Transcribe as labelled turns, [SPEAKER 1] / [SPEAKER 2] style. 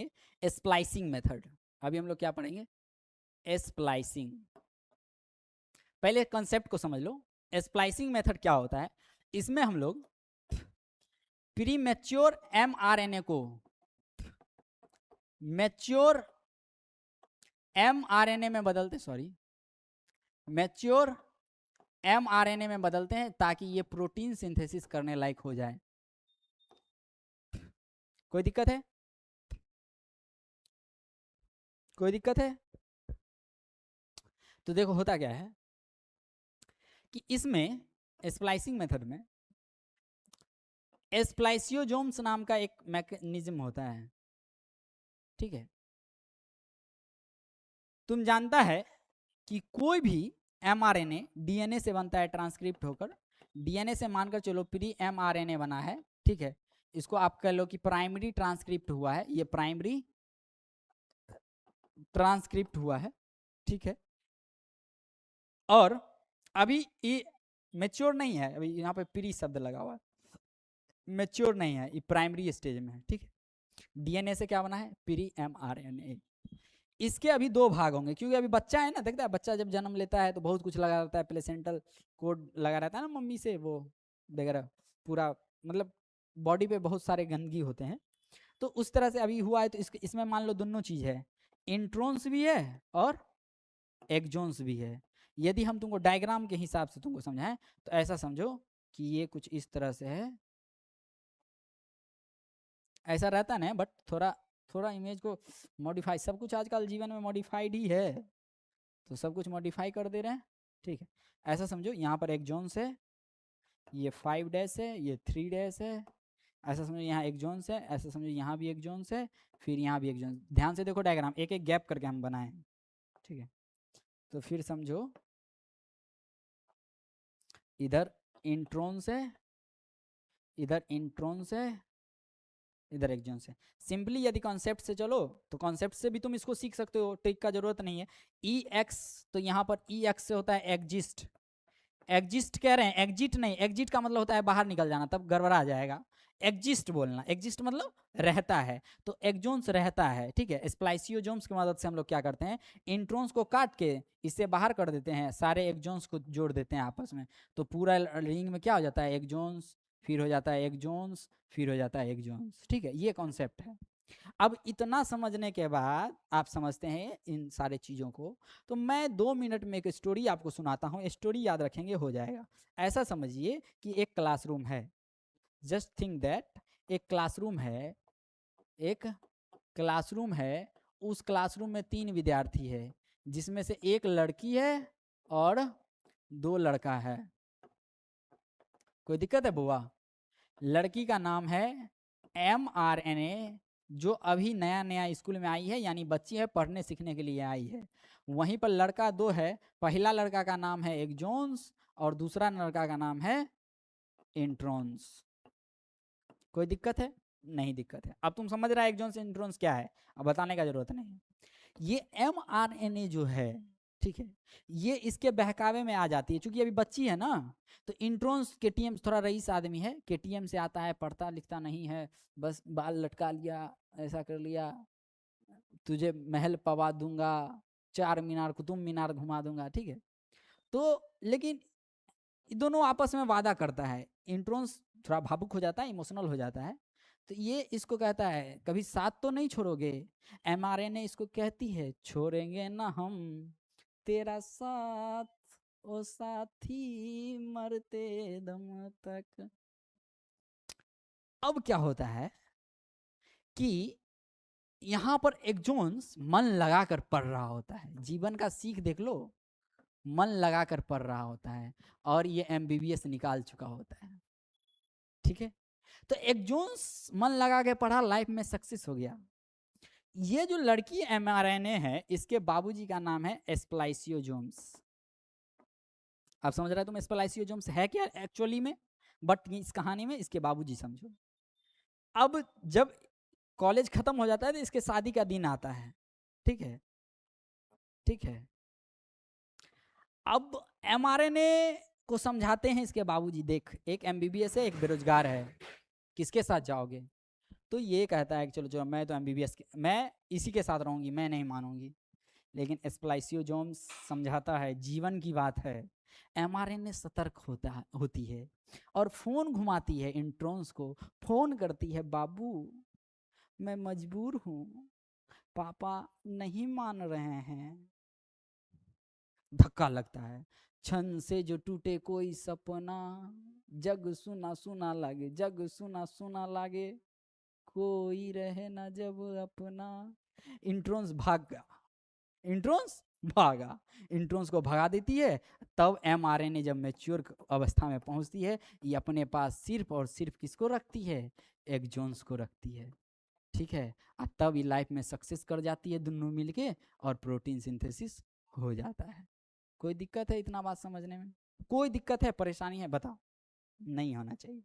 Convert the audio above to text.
[SPEAKER 1] पढ़ेंगे splicing method. अभी हम लोग क्या पढ़ेंगे? स्प्लाइसिंग। पहले कंसेप्ट को समझ लो। स्प्लाइसिंग मेथड क्या होता है? इसमें हम लोग प्री मैच्योर mRNA को मैच्योर mRNA में बदलते, मैच्योर mRNA में बदलते हैं ताकि ये प्रोटीन सिंथेसिस करने लायक हो जाए। कोई दिक्कत है? कोई दिक्कत है? तो देखो होता क्या है कि इसमें स्प्लाइसिंग मेथड में स्प्लाइसियोजोम्स नाम का एक मैकेनिज्म होता है, ठीक है। तुम जानता है कि कोई भी mRNA DNA से बनता है ट्रांसक्रिप्ट होकर। DNA से मानकर चलो प्री mRNA बना है, ठीक है। इसको आप कह लो कि प्राइमरी ट्रांसक्रिप्ट हुआ है, ये प्राइमरी ट्रांसक्रिप्ट हुआ है, ठीक है। और अभी ये मैच्योर नहीं है, अभी यहाँ पे प्री शब्द लगा हुआ है, मैच्योर नहीं है, ये प्राइमरी स्टेज में है, ठीक है। DNA से क्या बना है? Pre mRNA। इसके अभी दो भाग होंगे, क्योंकि अभी बच्चा है ना, देखता है बच्चा जब जन्म लेता है तो बहुत कुछ लगा रहता है, प्लेसेंटल कोड लगा रहता है ना मम्मी से, वो वगैरह पूरा, मतलब बॉडी पे बहुत सारे गंदगी होते हैं। तो उस तरह से अभी हुआ है, तो इसमें मान लो दोनों चीज है, इंट्रोन्स भी है और एक्सोन्स भी है। यदि हम तुमको डायग्राम के हिसाब से तुमको समझाएं तो ऐसा समझो कि ये कुछ इस तरह से है, ऐसा रहता ना, बट थोड़ा थोड़ा इमेज को मॉडिफाई, सब कुछ आजकल जीवन में मॉडिफाइड ही है, तो सब कुछ मॉडिफाई कर दे रहे हैं, ठीक है। ऐसा समझो यहाँ पर एक जोन्स है, ये 5 डैश है, ये 3 डैश है, ऐसा समझो यहाँ एक जोन्स है, ऐसा समझो यहाँ भी एक जोन्स है, फिर यहाँ भी एक जोन्स। ध्यान से देखो डायग्राम, एक एक गैप करके हम बनाए, ठीक है। तो फिर समझो इधर इंट्रोन्स है, इधर इंट्रोन्स है, इधर एक जोन्स है। सिंपली यदि कॉन्सेप्ट से चलो तो कॉन्सेप्ट से भी तुम इसको सीख सकते हो, ट्रिक का जरूरत नहीं है। ई एक्स, तो यहाँ पर ई एक्स से होता है एग्जिस्ट। एग्जिस्ट कह रहे हैं, एग्जिट नहीं, एग्जिट का मतलब होता है बाहर निकल जाना, तब गड़बड़ा जाएगा। एग्जिस्ट बोलना, एग्जिस्ट मतलब रहता है, तो एक्सोन्स रहता है, ठीक है। स्प्लाइसियोजोम्स की मदद से हम लोग क्या करते हैं, इंट्रोन्स को काट के इससे बाहर कर देते हैं, सारे एक्सोन्स को जोड़ देते हैं आपस में, तो पूरा रिंग में क्या हो जाता है, एक्सोन्स, फिर हो जाता है एक्सोन्स, फिर हो जाता है एक्सोन्स, ठीक है। ये कॉन्सेप्ट है। अब इतना समझने के बाद आप समझते हैं इन सारे चीज़ों को, तो मैं 2 मिनट में एक स्टोरी आपको सुनाता हूँ, स्टोरी याद रखेंगे हो जाएगा। ऐसा समझिए कि एक क्लासरूम है, जस्ट थिंक दैट एक क्लासरूम है, एक क्लासरूम है, उस क्लासरूम में 3 विद्यार्थी है, जिसमें से एक लड़की है और 2 लड़का है। कोई दिक्कत है बुआ? लड़की का नाम है mRNA, जो अभी नया नया स्कूल में आई है, यानी बच्ची है, पढ़ने सीखने के लिए आई है। वहीं पर लड़का 2 है, पहला लड़का का नाम है एक्सोन्स और दूसरा लड़का का नाम है इंट्रोन्स। कोई दिक्कत है? नहीं दिक्कत है। अब तुम समझ रहा है एक्सोन्स इंट्रोन्स क्या है, अब बताने का जरूरत नहीं है। ये mRNA जो है, ठीक है, ये इसके बहकावे में आ जाती है, चूंकि अभी बच्ची है ना, तो इंट्रोन्स केटीएम थोड़ा रईस आदमी है, केटीएम से आता है, पढ़ता लिखता नहीं है, बस बाल लटका लिया, ऐसा कर लिया, तुझे महल पवा दूंगा, 4 मीनार कुतुब मीनार घुमा दूंगा, ठीक है। तो लेकिन दोनों आपस में वादा करता है, इंट्रोन्स थोड़ा भावुक हो जाता है, इमोशनल हो जाता है, तो ये इसको कहता है कभी साथ तो नहीं छोड़ोगे। mRNA इसको कहती है छोड़ेंगे ना हम तेरा साथ, ओ साथी मरते दम तक। अब क्या होता है कि यहाँ पर एक्सोन्स मन लगाकर पढ़ रहा होता है, जीवन का सीख देख लो, मन लगाकर पढ़ रहा होता है, और ये MBBS निकाल चुका होता है, ठीक है। तो एक्सोन्स मन लगा के पढ़ा, लाइफ में सक्सेस हो गया। ये जो लड़की mRNA है, इसके बाबूजी का नाम है स्प्लाइसियोजोम्स। आप समझ रहे हो तुम स्प्लाइसियोजोम्स है क्या एक्चुअली में, बट इस कहानी में इसके बाबूजी समझो। अब जब कॉलेज खत्म हो जाता है तो इसके शादी का दिन आता है, ठीक है, ठीक है। अब mRNA को समझाते हैं इसके बाबूजी, देख एक MBBS है, एक बेरोजगार है, किसके साथ जाओगे? तो ये कहता है कि चलो चलो मैं तो एमबीबीएस मैं इसी के साथ रहूंगी, मैं नहीं मानूंगी। लेकिन स्प्लाइसियोसोम समझाता है जीवन की बात है, एमआरएनए सतर्क होती है और फोन घुमाती है इंट्रॉन्स को, फोन करती है बाबू मैं मजबूर हूँ, पापा नहीं मान रहे हैं। धक्का लगता है, क्षण से जो टूटे कोई सपना, जग सुना सुना लागे, जग सुना सुना लागे, कोई रहे ना जब अपना। इंट्रोन्स भाग गया, इंट्रोन्स भागा, इंट्रोन्स को भगा देती है। तब एमआरएनए जब मैच्योर अवस्था में पहुंचती है, ये अपने पास सिर्फ और सिर्फ किसको रखती है, एक्सॉन्स को रखती है। ठीक है, और तब ये लाइफ में सक्सेस कर जाती है दोनों मिलके, और प्रोटीन सिंथेसिस हो जाता है। कोई दिक्कत है इतना बात समझने में? कोई दिक्कत है, परेशानी है, बताओ? नहीं होना चाहिए।